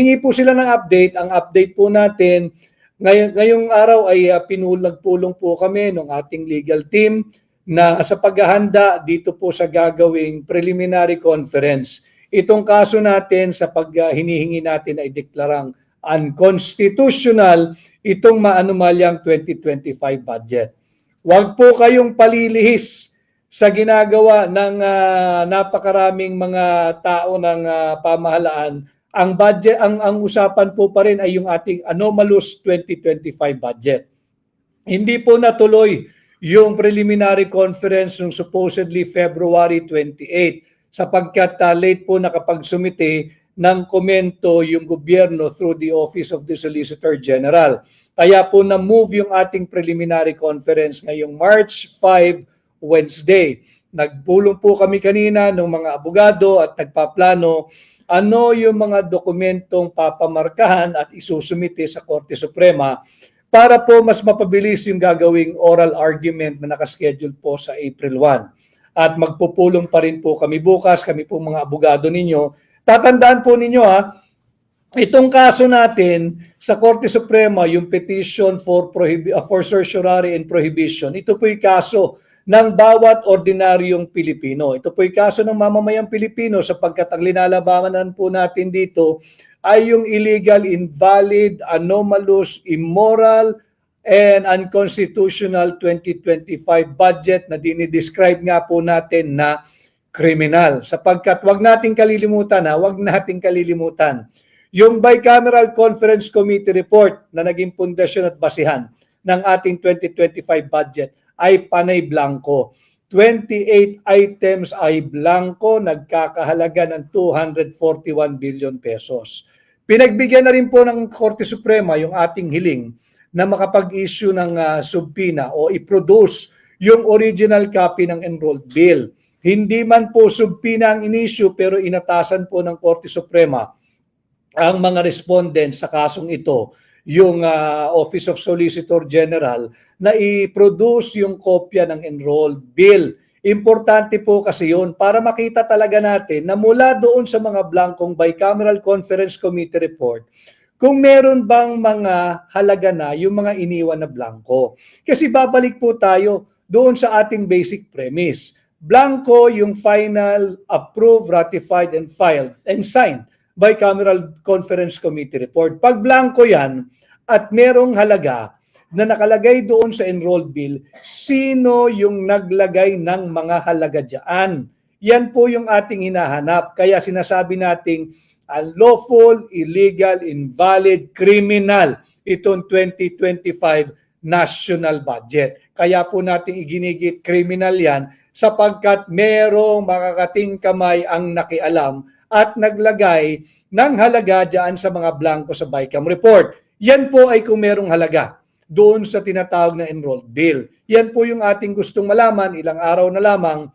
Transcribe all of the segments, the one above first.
Hingi po sila ng update. Ang update po natin, ngayong araw ay pinulong po kami ng ating legal team na sa paghahanda dito po sa gagawing preliminary conference. Itong kaso natin sa hinihingi natin ay deklarang unconstitutional itong maanumalyang 2025 budget. Huwag po kayong palilihis sa ginagawa ng napakaraming mga tao ng pamahalaan. Ang budget, ang usapan po pa rin ay yung ating anomalous 2025 budget. Hindi po natuloy yung preliminary conference ng supposedly February 28 sapagkat late po nakapagsumite ng komento yung gobyerno through the Office of the Solicitor General. Kaya po na-move yung ating preliminary conference ngayong March 5, Wednesday. Nagpulong po kami kanina ng mga abogado at nagpaplano ano yung mga dokumentong papamarkahan at isusumite sa Korte Suprema para po mas mapabilis yung gagawing oral argument na nakaschedule po sa April 1. At magpupulong pa rin po kami bukas, kami po mga abogado ninyo. Tatandaan po ninyo itong kaso natin sa Korte Suprema, yung petition for certiorari and prohibition, ito po yung kaso ng bawat ordinaryong Pilipino. Ito po yung kaso ng mamamayang Pilipino sapagkat ang linalabanan po natin dito ay yung illegal, invalid, anomalous, immoral, and unconstitutional 2025 budget na dinidescribe nga po natin na kriminal. Sapagkat wag nating kalilimutan yung Bicameral Conference Committee report na naging pundasyon at basihan ng ating 2025 budget ay panay blanco. 28 items ay blanco, nagkakahalaga ng 241 billion pesos. Pinagbigyan na rin po ng Korte Suprema yung ating hiling na makapag-issue ng subpoena o i-produce yung original copy ng enrolled bill. Hindi man po subpoena ang in-issue pero inatasan po ng Korte Suprema ang mga respondents sa kasong ito, yung Office of Solicitor General, na i-produce yung kopya ng enrolled bill. Importante po kasi yun para makita talaga natin na mula doon sa mga blankong Bicameral Conference Committee report, kung meron bang mga halaga na yung mga iniwan na blanco. Kasi babalik po tayo doon sa ating basic premise. Blanco yung final approved, ratified, and filed and signed Bicameral Conference Committee report. Pag blanco yan at merong halaga na nakalagay doon sa enrolled bill, sino yung naglagay ng mga halaga dyan? Yan po yung ating hinahanap. Kaya sinasabi nating unlawful, illegal, invalid, criminal itong 2025 national budget. Kaya po natin iginigit criminal yan sapagkat merong makakating kamay ang nakialam at naglagay ng halaga dyan sa mga blanco sa BICAM report. Yan po ay kung merong halaga doon sa tinatawag na enrolled bill. Yan po yung ating gustong malaman, ilang araw na lamang,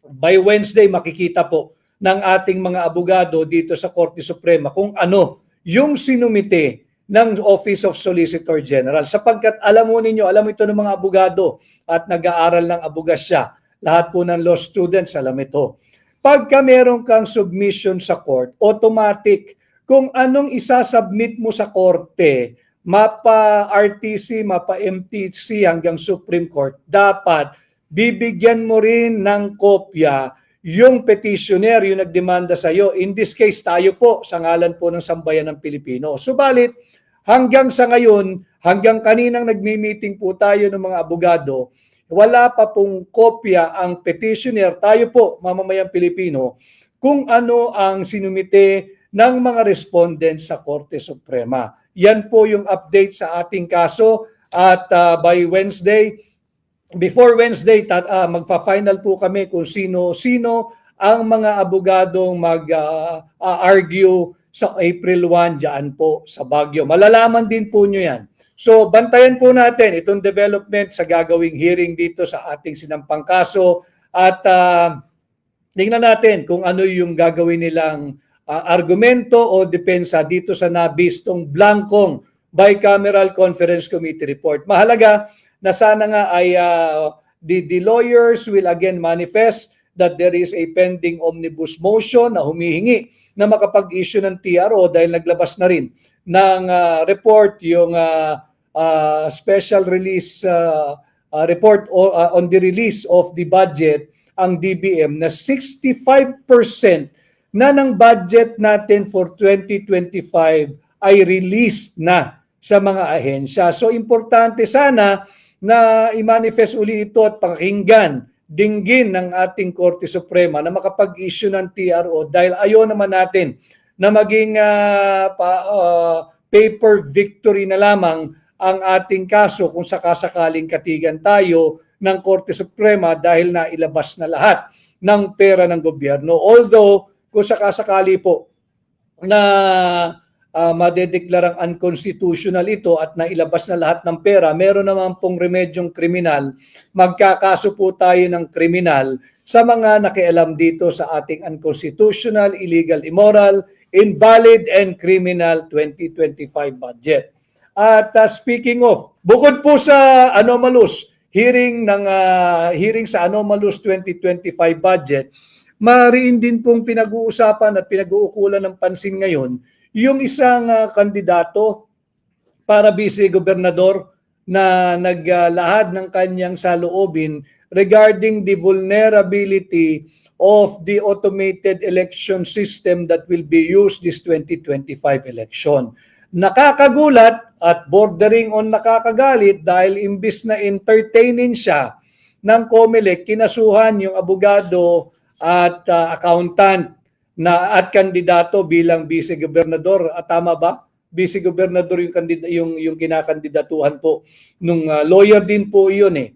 by Wednesday makikita po ng ating mga abogado dito sa Korte Suprema kung ano yung sinumite ng Office of Solicitor General. Sapagkat alam ito ng mga abogado at nag-aaral ng abogasya. Lahat po ng law students alam ito. Pagka meron kang submission sa court, automatic kung anong isasubmit mo sa korte, mapa RTC, mapa MTC hanggang Supreme Court, dapat bibigyan mo rin ng kopya yung petitioner, yung nagdemanda sa iyo. In this case, tayo po sa ngalan po ng Sambayan ng Pilipino. Subalit, hanggang sa ngayon, hanggang kaninang nagmi-meeting po tayo ng mga abogado, wala pa pong kopya ang petitioner, tayo po, mamamayang Pilipino, kung ano ang sinumite ng mga respondents sa Korte Suprema. Yan po yung update sa ating kaso at by Wednesday, before Wednesday, magfa-final po kami kung sino ang mga abogadong mag-argue sa April 1 dyan po sa Baguio. Malalaman din po nyo yan. So, bantayan po natin itong development sa gagawing hearing dito sa ating sinampang kaso at tingnan natin kung ano yung gagawin nilang argumento o depensa dito sa nabistong blankong Bicameral Conference Committee report. Mahalaga na sana nga ay the lawyers will again manifest that there is a pending omnibus motion na humihingi na makapag-issue ng TRO dahil naglabas na rin ng report yung special release report on the release of the budget ang DBM na 65% na ng budget natin for 2025 ay released na sa mga ahensya. So importante sana na i-manifest uli ito at pakinggan, dinggin ng ating Korte Suprema na makapag-issue ng TRO dahil ayaw naman natin na maging paper victory na lamang ang ating kaso kung sakasakaling katigan tayo ng Korte Suprema dahil nailabas na lahat ng pera ng gobyerno. Although, kung sakasakali po na madedeklarang unconstitutional ito at nailabas na lahat ng pera, meron naman pong remedyong kriminal, magkakaso po tayo ng kriminal sa mga nakialam dito sa ating unconstitutional, illegal, immoral, invalid, and criminal 2025 budget. At speaking of, bukod po sa anomalous hearing sa anomalous 2025 budget, mariin din pong pinag-uusapan at pinag-uukulan ng pansin ngayon yung isang kandidato para vice-gobernador na naglahad ng kanyang saloobin regarding the vulnerability of the automated election system that will be used this 2025 election. Nakakagulat at bordering on nakakagalit dahil imbis na entertainin siya ng COMELEC, kinasuhan yung abogado at accountant na at kandidato bilang vice-gobernador. At tama ba? Vice-gobernador yung kinakandidatuhan po nung lawyer din po yun eh.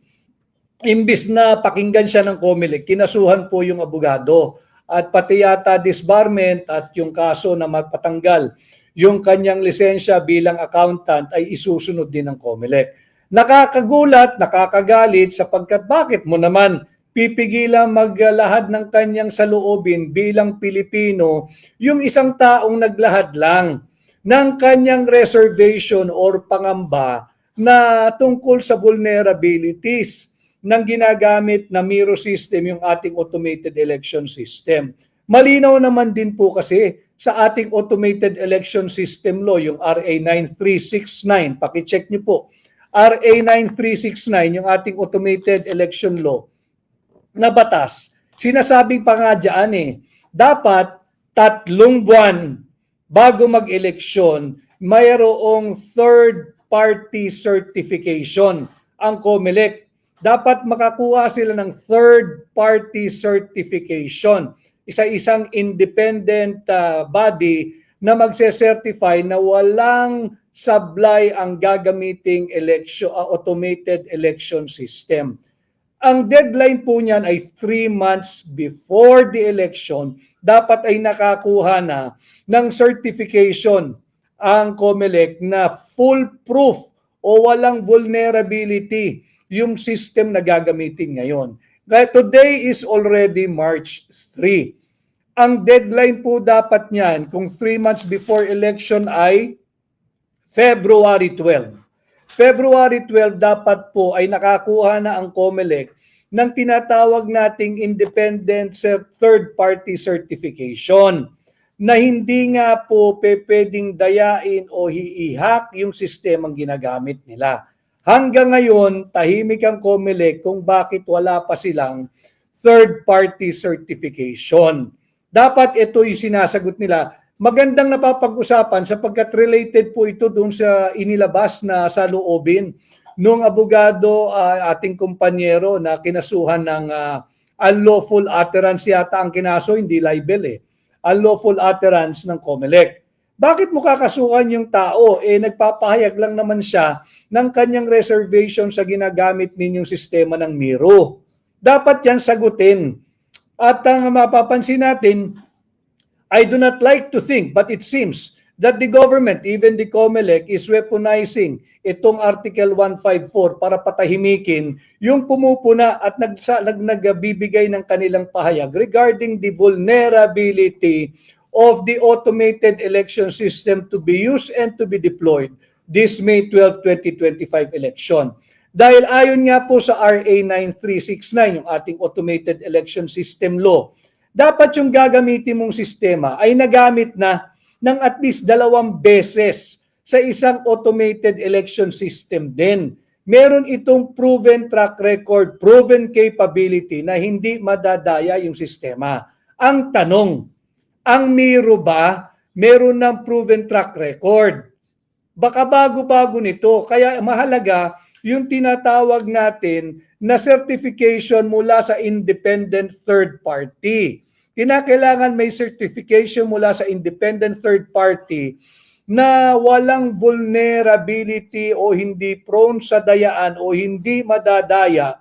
Imbis na pakinggan siya ng COMELEC, kinasuhan po yung abogado at pati yata disbarment at yung kaso na mapatanggal yung kanyang lisensya bilang accountant ay isusunod din ng COMELEC. Nakakagulat, nakakagalit sapagkat bakit mo naman pipigilan maglahad ng kanyang saloobin bilang Pilipino yung isang taong naglahad lang ng kanyang reservation or pangamba na tungkol sa vulnerabilities ng ginagamit na Miro system, yung ating automated election system. Malinaw naman din po kasi sa ating automated election system law, yung RA 9369, pakicheck nyo po, RA 9369, yung ating automated election law, na batas, sinasabing pa nga dyan dapat 3 buwan bago mag-eleksyon, mayroong third party certification ang COMELEC. Dapat makakuha sila ng third party certification. Isa-isang independent body na magse-certify na walang sablay ang gagamiting automated election system. Ang deadline po niyan ay 3 months before the election, dapat ay nakakuha na ng certification ang COMELEC na foolproof o walang vulnerability yung system na gagamitin ngayon. Today is already March 3. Ang deadline po dapat niyan kung 3 months before election ay February 12. February 12 dapat po ay nakakuha na ang COMELEC ng tinatawag nating independent third party certification na hindi nga po pwedeng dayain o hiihak yung sistemang ginagamit nila. Hanggang ngayon, tahimik ang COMELEC kung bakit wala pa silang third party certification. Dapat ito yung sinasagot nila. Magandang napapag-usapan sapagkat related po ito doon sa inilabas na saloobin nung abogado ating kumpanyero na kinasuhan ng unlawful utterance yata ang kinaso, hindi libel unlawful utterance ng COMELEC. Bakit mo kakasuhan yung tao? Nagpapahayag lang naman siya ng kanyang reservation sa ginagamit ninyong sistema ng Miro. Dapat yan sagutin. At ang mapapansin natin, I do not like to think, but it seems that the government, even the COMELEC, is weaponizing itong Article 154 para patahimikin yung pumupuna at nagbibigay ng kanilang pahayag regarding the vulnerability of the automated election system to be used and to be deployed this May 12, 2025 election. Dahil ayon nga po sa RA 9369, yung ating Automated Election System Law, dapat yung gagamitin mong sistema ay nagamit na ng at least 2 beses sa isang automated election system din. Meron itong proven track record, proven capability na hindi madadaya yung sistema. Ang tanong, ang Miro ba meron ng proven track record? Baka bago-bago nito. Kaya mahalaga yung tinatawag natin na certification mula sa independent third party. Kinakailangan may certification mula sa independent third party na walang vulnerability o hindi prone sa dayaan o hindi madadaya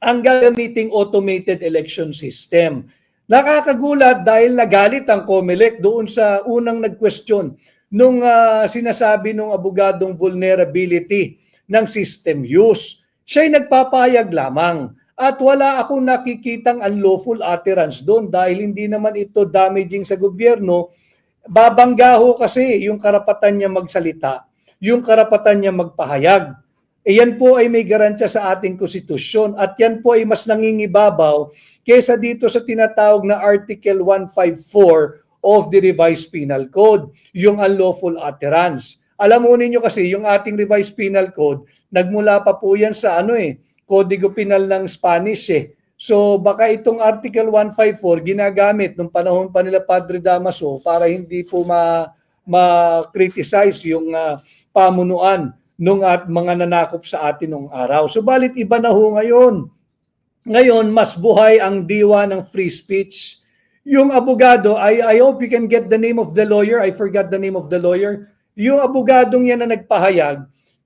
ang gagamiting automated election system. Nakakagulat dahil nagalit ang COMELEC doon sa unang nag-question nung sinasabi nung abogadong vulnerability ng system use. Siya'y nagpapahayag lamang at wala akong nakikitang unlawful utterance doon dahil hindi naman ito damaging sa gobyerno. Babangga ho kasi yung karapatan niya magsalita, yung karapatan niya magpahayag. E yan po ay may garantiya sa ating konstitusyon at yan po ay mas nangingibabaw kaysa dito sa tinatawag na Article 154 of the Revised Penal Code, yung unlawful utterance. Alam mo ninyo kasi yung ating Revised Penal Code, nagmula pa po yan sa Kodigo Penal ng Spanish So baka itong Article 154 ginagamit nung panahon pa nila Padre Damaso para hindi po ma-criticize yung pamunuan nung at mga nanakop sa atin nung araw. Subalit iba na ho ngayon. Ngayon, mas buhay ang diwa ng free speech. Yung abogado, I hope you can get the name of the lawyer. I forgot the name of the lawyer. Yung abogadong yan na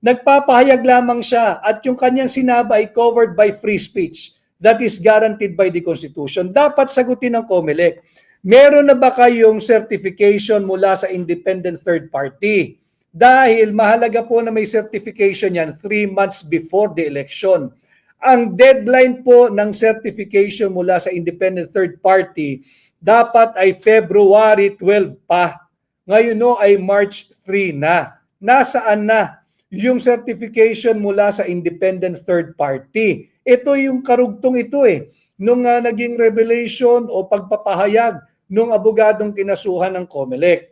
nagpapahayag lamang siya at yung kanyang sinaba ay covered by free speech that is guaranteed by the Constitution. Dapat sagutin ng COMELEC. Meron na ba kayong certification mula sa independent third party? Dahil mahalaga po na may certification yan 3 months before the election. Ang deadline po ng certification mula sa independent third party dapat ay February 12 pa. Ngayon ay March 3 na. Nasaan na yung certification mula sa independent third party? Ito yung karugtong ito nung naging revelation o pagpapahayag nung abogadong kinasuhan ng COMELEC.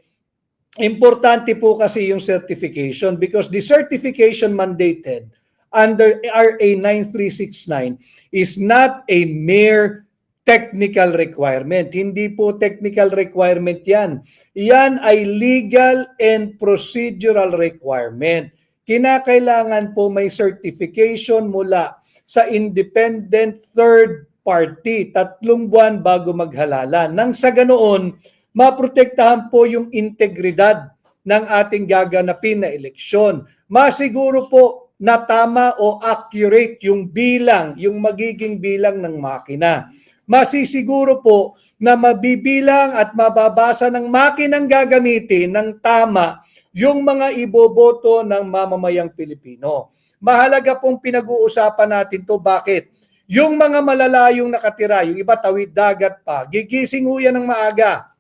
Importante po kasi yung certification because the certification mandated under RA 9369 is not a mere technical requirement. Hindi po technical requirement yan. Yan ay legal and procedural requirement. Kinakailangan po may certification mula sa independent third party, 3 buwan bago maghalalan. Nang sa ganoon, maprotektahan po yung integridad ng ating gaganapin na eleksyon. Masiguro po na tama o accurate yung bilang, yung magiging bilang ng makina. Masisiguro po na mabibilang at mababasa ng makinang gagamitin ng tama yung mga iboboto ng mamamayang Pilipino. Mahalaga pong pinag-uusapan natin to. Bakit? Yung mga malalayong nakatira, yung iba tawid dagat pa, gigising ho yan ng maaga.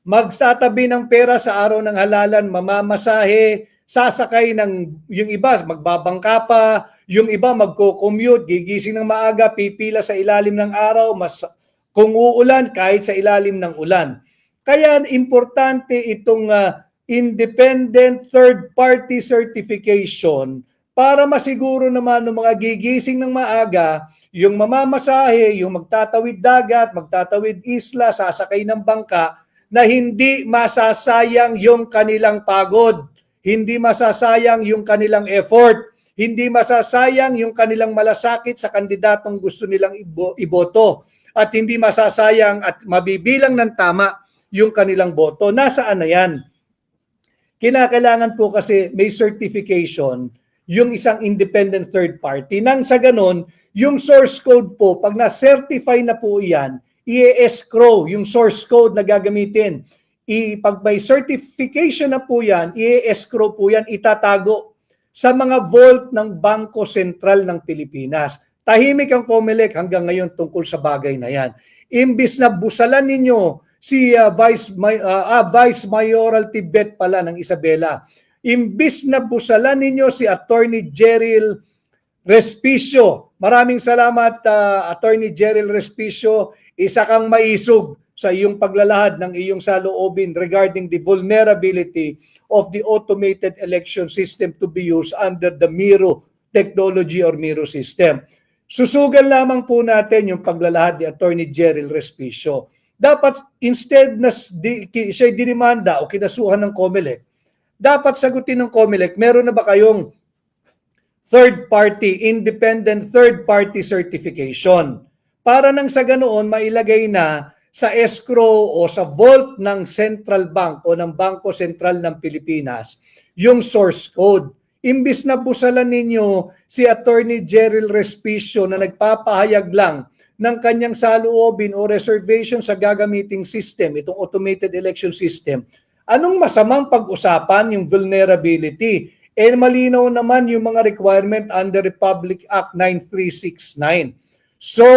Magtatabi ng pera sa araw ng halalan, mamamasahe, sasakay yung iba magbabangka pa, yung iba magko-commute, gigising ng maaga, pipila sa ilalim ng araw, kung uulan kahit sa ilalim ng ulan. Kaya importante itong independent third party certification para masiguro naman ng mga gigising ng maaga, yung mamamasahe, yung magtatawid dagat, magtatawid isla, sasakay ng bangka, na hindi masasayang yung kanilang pagod, hindi masasayang yung kanilang effort, hindi masasayang yung kanilang malasakit sa kandidatong gusto nilang iboto, at hindi masasayang at mabibilang ng tama yung kanilang boto. Nasaan na yan? Kinakailangan po kasi may certification yung isang independent third party. Nang sa ganon, yung source code po, pag na-certify na po yan, i-escrow yung source code na gagamitin. Pag may certification na po yan, i-escrow po yan, itatago sa mga vault ng Bangko Sentral ng Pilipinas. Tahimik ang COMELEC hanggang ngayon tungkol sa bagay na yan. Imbis na busalan ninyo si Vice Mayoral Tibet pala ng Isabela, imbis na busalan ninyo si Attorney Jeryl Respicio. Maraming salamat, Attorney Jeril Respicio. Isa kang maisog sa iyong paglalahad ng iyong saloobin regarding the vulnerability of the automated election system to be used under the Miro technology or Miro system. Susugan lamang po natin yung paglalahad ni Attorney Jeril Respicio. Dapat instead na siya'y dinimanda o kinasuhan ng COMELEC, dapat sagutin ng COMELEC, meron na ba kayong independent third party certification? Para nang sa ganoon, mailagay na sa escrow o sa vault ng Central Bank o ng Bangko Sentral ng Pilipinas yung source code. Imbis na busalan ninyo si Attorney Jeril Respicio na nagpapahayag lang ng kanyang saloobin o reservation sa gagamiting system, itong automated election system, anong masamang pag-usapan yung vulnerability? Malinaw naman yung mga requirement under Republic Act 9369. So,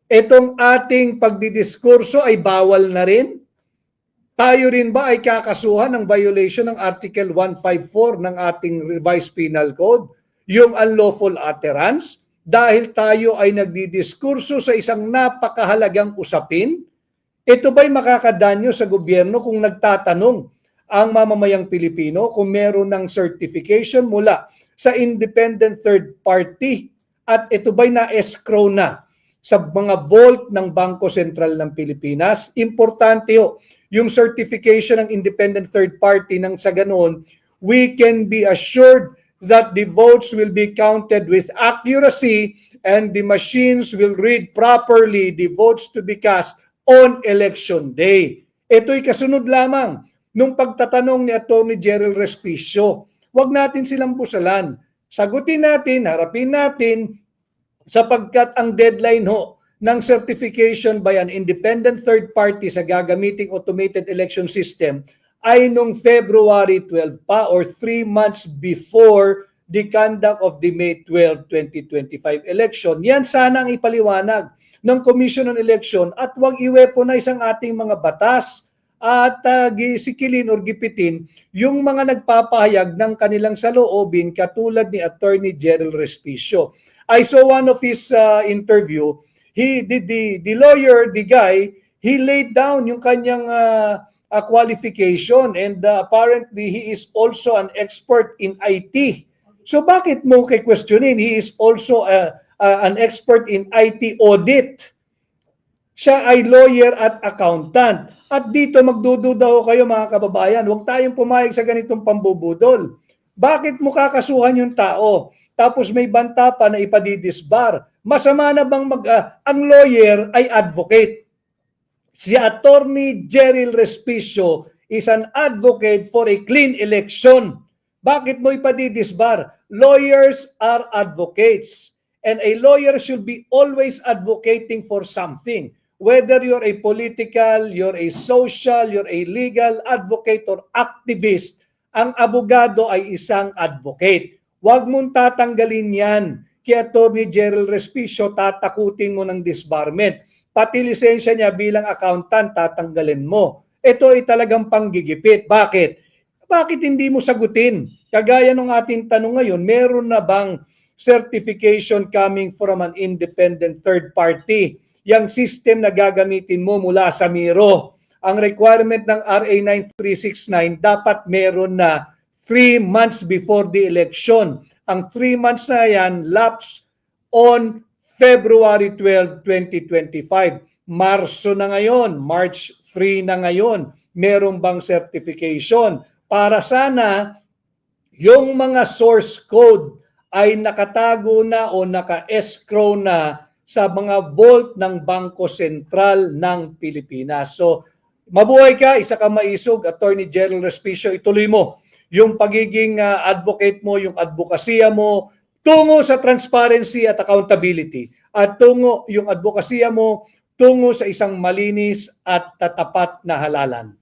itong ating pagdidiskurso ay bawal na rin? Tayo rin ba ay kakasuhan ng violation ng Article 154 ng ating Revised Penal Code, yung unlawful utterance, dahil tayo ay nagdidiskurso sa isang napakahalagang usapin? Ito ba'y makakadanyo sa gobyerno kung nagtatanong ang mamamayang Pilipino kung meron ng certification mula sa independent third party at ito ba'y na-escrow na sa mga vault ng Bangko Sentral ng Pilipinas? Importante yung certification ng independent third party nang sa ganoon, we can be assured that the votes will be counted with accuracy and the machines will read properly the votes to be cast on election day. Ito'y kasunod lamang nung pagtatanong ni Atty. Jeril Respicio. Huwag natin silang busalan. Sagutin natin, harapin natin, sapagkat ang deadline ng certification by an independent third party sa gagamiting automated election system ay nung February 12 pa or 3 months before the conduct of the May 12, 2025 election. Yan sana ang ipaliwanag ng Commission on Election at huwag i-weaponize ang ating mga batas at gisikilin or gipitin yung mga nagpapahayag ng kanilang saloobin katulad ni Attorney Jeril Respicio. I saw one of his interview. The lawyer, the guy, he laid down yung kanyang qualification and apparently he is also an expert in IT. So bakit mo questionin? He is also an expert in IT audit. Siya ay lawyer at accountant. At dito magdududa ho kayo mga kababayan, huwag tayong pumayag sa ganitong pambubudol. Bakit mo kakasuhan yung tao? Tapos may banta pa na ipadidisbar. Masama na bang ang lawyer ay advocate? Si Attorney Jeril Respicio is an advocate for a clean election. Bakit mo ipadidisbar? Lawyers are advocates. And a lawyer should be always advocating for something. Whether you're a political, you're a social, you're a legal advocate or activist, ang abogado ay isang advocate. Huwag mong tatanggalin yan. Kay Atty. Jeril Respicio, tatakutin mo ng disbarment. Pati lisensya niya bilang accountant, tatanggalin mo. Ito ay talagang panggigipit. Bakit? Bakit hindi mo sagutin? Kagaya ng ating tanong ngayon, meron na bang certification coming from an independent third party? Yang system na gagamitin mo mula sa Miro. Ang requirement ng RA 9369, dapat meron na 3 months before the election. Ang 3 months na yan, lapse on February 12, 2025. Marso na ngayon, March 3 na ngayon. Meron bang certification? Para sana yung mga source code ay nakatago na o naka-escrow na sa mga vault ng Bangko Sentral ng Pilipinas. So, mabuhay ka, isa ka maisog, Attorney Jeril Respicio, ituloy mo yung pagiging advocate mo, yung advokasya mo, tungo sa transparency at accountability. At tungo yung advokasya mo, tungo sa isang malinis at tatapat na halalan.